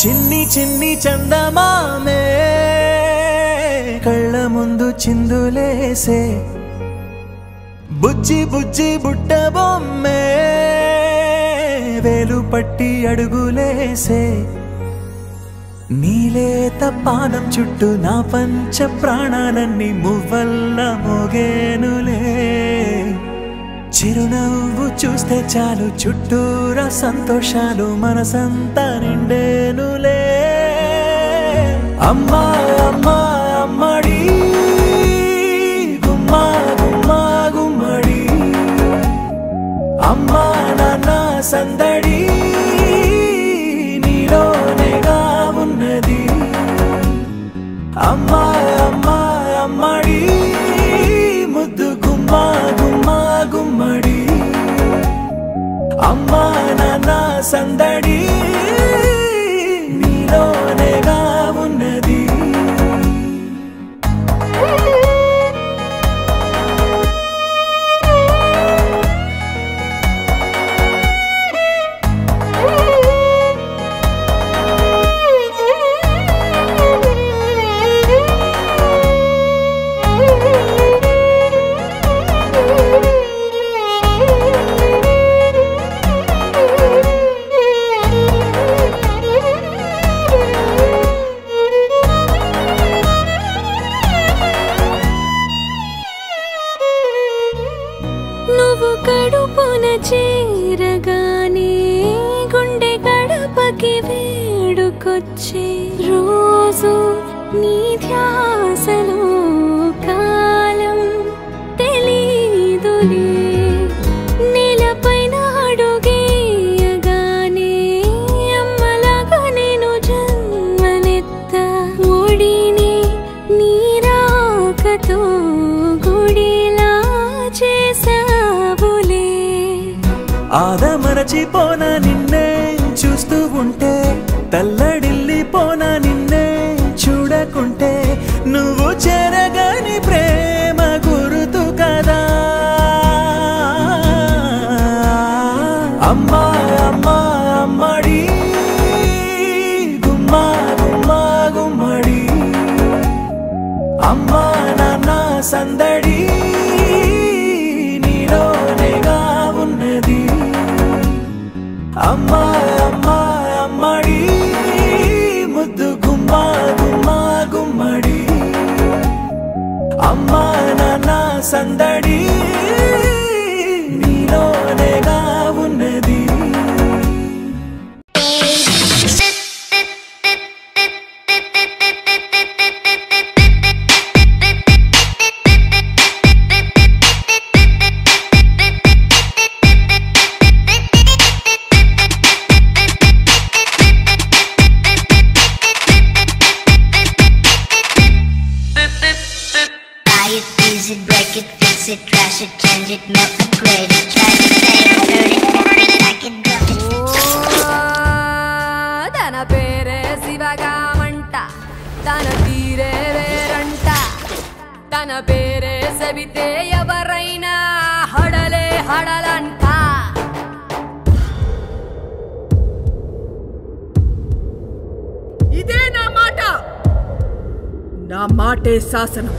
చిన్ని చిన్ని చందమామే కళ్ళ ముందు చిందులేసే బుజ్జి బుజ్జి బుట్ట బొమ్మే వేలు పట్టి అడుగులేసే నీలేత పానం చుట్టూ నా పంచ ప్రాణాలన్నీ మువ్వల్ల మోగేనులే చిరునవ్వు చూస్తే చాలు చుట్టూరా సంతోషాలు మనసంతా నిండేనులే అమ్మా అమ్మా అమ్మడి గుమ్మా గుమ్మా గుమ్మడి అమ్మా నాన్న సందడి నీలోనేగా ఉన్నది అమ్మా అమ్మా అమ్మడి ముద్దు గుమ్మా గుమ్మా గుమ్మడి అమ్మా నాన్న సందడి నీలోనేగా ఉన్నది నువ్వు కడుపున చేరగానే గుండె గడపకి వేడుకొచ్చే రోజు నీ ధ్యాసలో కాలం తెలీదులే నేలపైన అడుగేయగానే అమ్మలాగా నేను జన్మనెత్త ఒడిని నీ రాకతో గుడిలా చేసావులే ఆదమరచిపోనా నిన్నే చూస్తూ ఉంటే తల్లడిల్లిపోనా నిన్నే చూడకుంటే నువ్వు చెరగని ప్రేమ గుర్తు కదా అమ్మా అమ్మా అమ్మడి గుమ్మా గుమ్మా గుమ్మడి అమ్మా నాన్న సందడి నీలోనేగా ఉన్నది అమ్మా అమ్మా అమ్మడి ముద్దు గుమ్మా గుమ్మా గుమ్మడి అమ్మా నాన్న సందడి నీలోనేగా ఉన్నది Break it, fix it, trash it, change it, melt, upgrade it, try it, say it, hurt it, burn it, like it, drop it. తన పేరే శివగామంట తన తీరే వేరంట తన పేరే సవితే ఎవరైనా హడలే హడలంట ఇదే నా మాట నా మాటే శాసనం